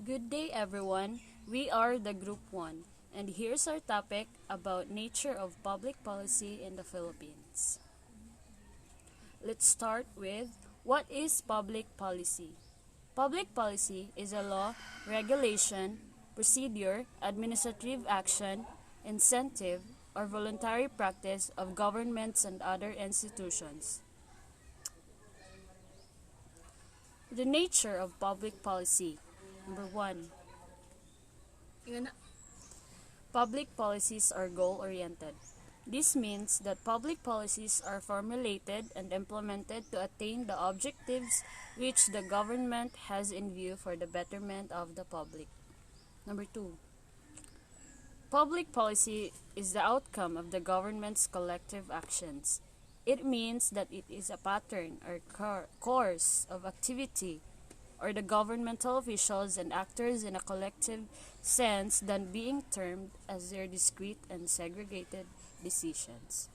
Good day, everyone. We are the Group 1, and here's our topic about nature of public policy in the Philippines. Let's start with what is public policy? Public policy is a law, regulation, procedure, administrative action, incentive, or voluntary practice of governments and other institutions. The nature of public policy. Number 1. Public policies are goal-oriented. This means that public policies are formulated and implemented to attain the objectives which the government has in view for the betterment of the public. Number 2. Public policy is the outcome of the government's collective actions. It means that it is a pattern or course of activity or the governmental officials and actors in a collective sense than being termed as their discrete and segregated decisions.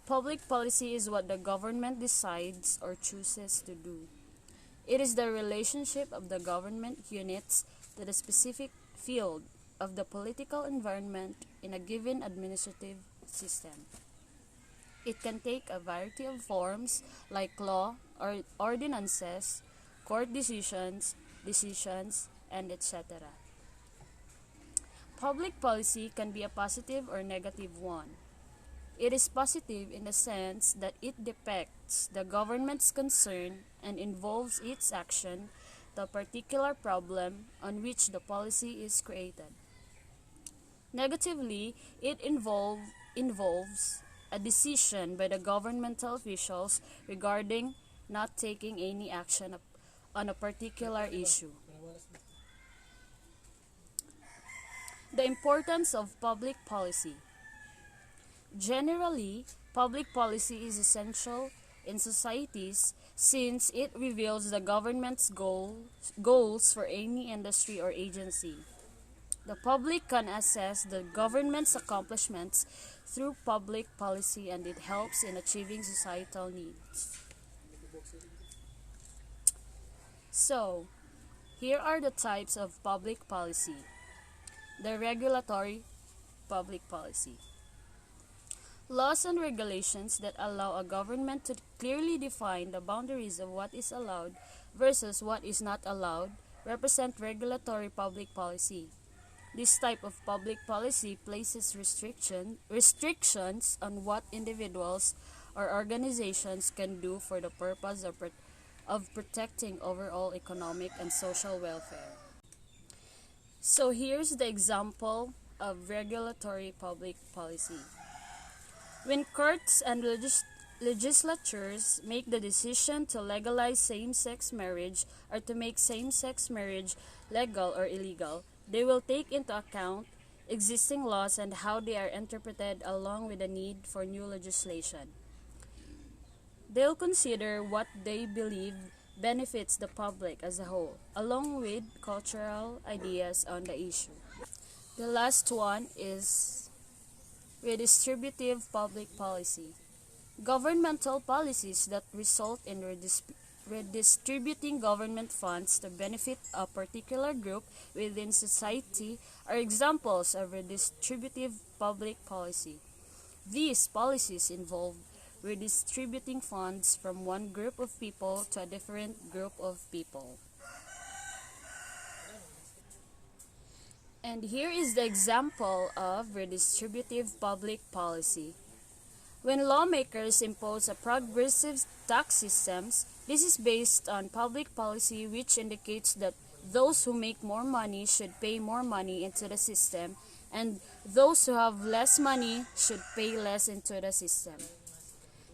Public policy is what the government decides or chooses to do. It is the relationship of the government units to the specific field of the political environment in a given administrative system. It can take a variety of forms like law or ordinances, court decisions, and etc. Public policy can be a positive or negative one. It is positive in the sense that it depicts the government's concern and involves its action to a particular problem on which the policy is created. Negatively, it involves a decision by the governmental officials regarding not taking any action on a particular issue. The importance of public policy. Generally, public policy is essential in societies since it reveals the government's goals for any industry or agency. The public can assess the government's accomplishments through public policy and it helps in achieving societal needs. So, here are the types of public policy. The regulatory public policy. Laws and regulations that allow a government to clearly define the boundaries of what is allowed versus what is not allowed represent regulatory public policy. This type of public policy places restrictions on what individuals or organizations can do for the purpose of protecting overall economic and social welfare. So here's the example of regulatory public policy. When courts and legislatures make the decision to legalize same-sex marriage or to make same-sex marriage legal or illegal, they will take into account existing laws and how they are interpreted along with the need for new legislation. They'll consider what they believe benefits the public as a whole, along with cultural ideas on the issue. The last one is redistributive public policy. Governmental policies that result in redistributing government funds to benefit a particular group within society are examples of redistributive public policy. These policies involve redistributing funds from one group of people to a different group of people. And here is the example of redistributive public policy. When lawmakers impose a progressive tax systems, this is based on public policy which indicates that those who make more money should pay more money into the system and those who have less money should pay less into the system.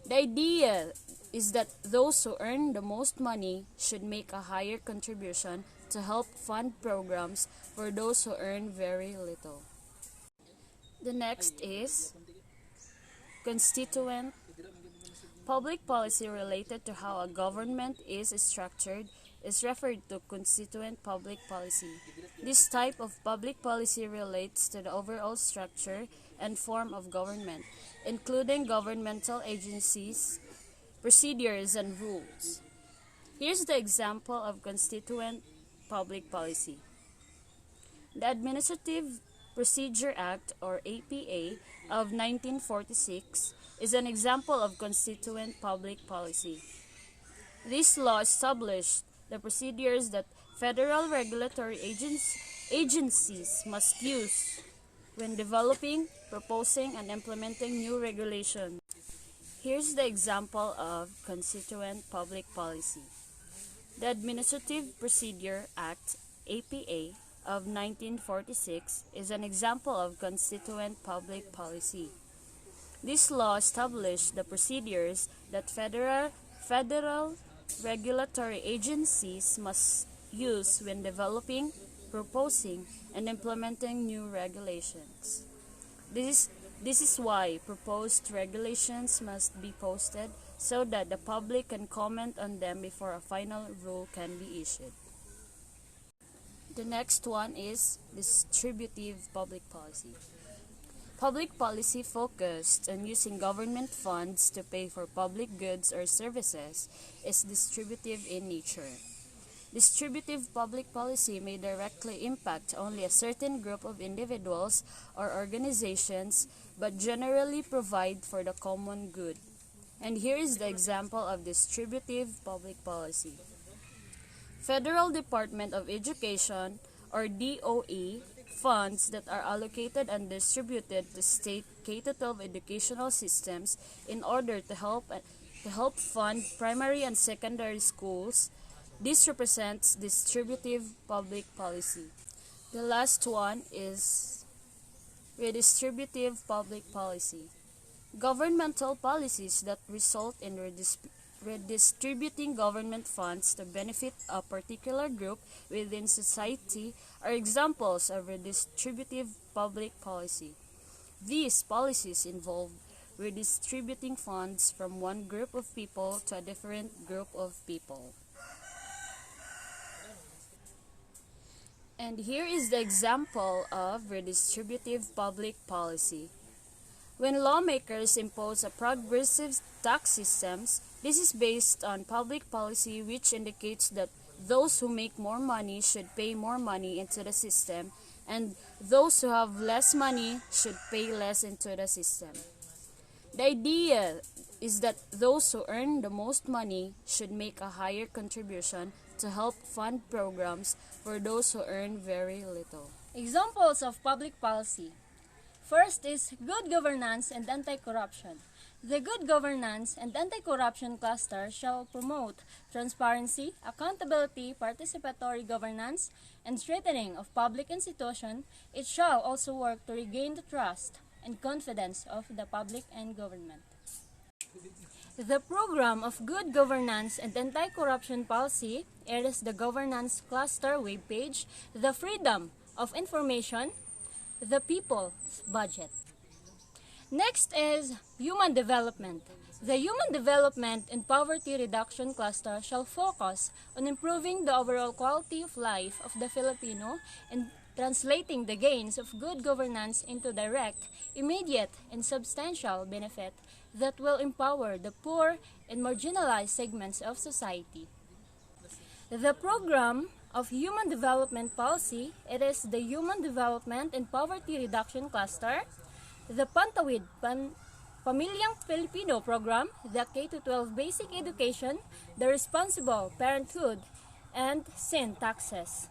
The idea is that those who earn the most money should make a higher contribution to help fund programs for those who earn very little. The next is constituent public policy related to how a government is structured is referred to constituent public policy. This type of public policy relates to the overall structure and form of government, including governmental agencies, procedures, and rules. Here's the example of constituent public policy. The Administrative Procedure Act, or APA, of 1946 is an example of constituent public policy. This law established the procedures that federal regulatory agencies must use when developing, proposing, and implementing new regulations. Here's the example of constituent public policy. The Administrative Procedure Act, APA, of 1946 is an example of constituent public policy. This law established the procedures that federal regulatory agencies must use when developing, proposing, and implementing new regulations. This is why proposed regulations must be posted so that the public can comment on them before a final rule can be issued. The next one is distributive public policy. Public policy focused on using government funds to pay for public goods or services is distributive in nature. Distributive public policy may directly impact only a certain group of individuals or organizations, but generally provide for the common good. And here is the example of distributive public policy. Federal Department of Education, or DOE, funds that are allocated and distributed to state K-12 educational systems in order to help fund primary and secondary schools. This represents distributive public policy. The last one is redistributive public policy. Governmental policies that result in redistributing government funds to benefit a particular group within society are examples of redistributive public policy. These policies involve redistributing funds from one group of people to a different group of people. And here is the example of redistributive public policy. When lawmakers impose a progressive tax systems, this is based on public policy which indicates that those who make more money should pay more money into the system, and those who have less money should pay less into the system. The idea is that those who earn the most money should make a higher contribution to help fund programs for those who earn very little. Examples of public policy. First is good governance and anti-corruption. The good governance and anti-corruption cluster shall promote transparency, accountability, participatory governance, and strengthening of public institutions. It shall also work to regain the trust and confidence of the public and government. The program of good governance and anti-corruption policy is the governance cluster webpage, the freedom of information, the people's budget. Next is human development. The human development and poverty reduction cluster shall focus on improving the overall quality of life of the Filipino and translating the gains of good governance into direct, immediate, and substantial benefit that will empower the poor and marginalized segments of society. The program of human development policy, it is the human development and poverty reduction cluster, the Pantawid Pamilyang Filipino program, the K-12 basic education, the responsible parenthood, and sin taxes.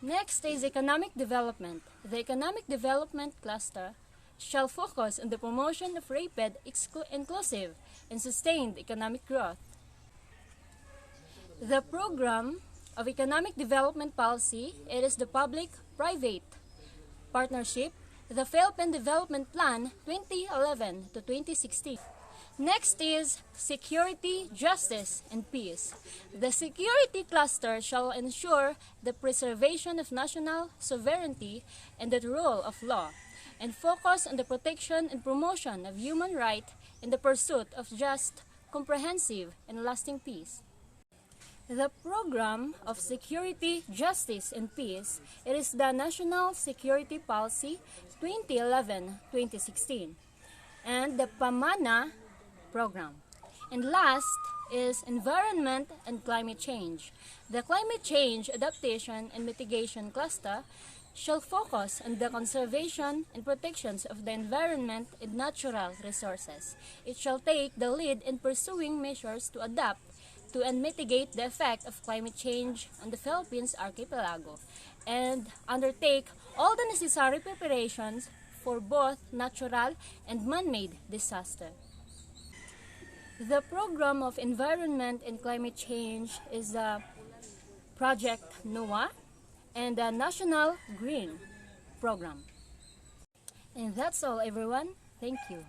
Next is economic development. The economic development cluster shall focus on the promotion of rapid, inclusive, and sustained economic growth. The program of economic development policy, it is the public-private partnership, the Philippine Development Plan 2011 to 2016. Next is security, justice, and peace. The security cluster shall ensure the preservation of national sovereignty and the rule of law, and focus on the protection and promotion of human rights in the pursuit of just, comprehensive, and lasting peace. The program of security, justice, and peace, it is the National Security Policy 2011-2016 and the PAMANA program. And last is environment and climate change. The climate change adaptation and mitigation cluster shall focus on the conservation and protections of the environment and natural resources. It shall take the lead in pursuing measures to adapt to and mitigate the effect of climate change on the Philippines archipelago and undertake all the necessary preparations for both natural and man-made disaster. The Program of Environment and Climate Change is the Project NOAA and the National Green Program. And that's all, everyone. Thank you.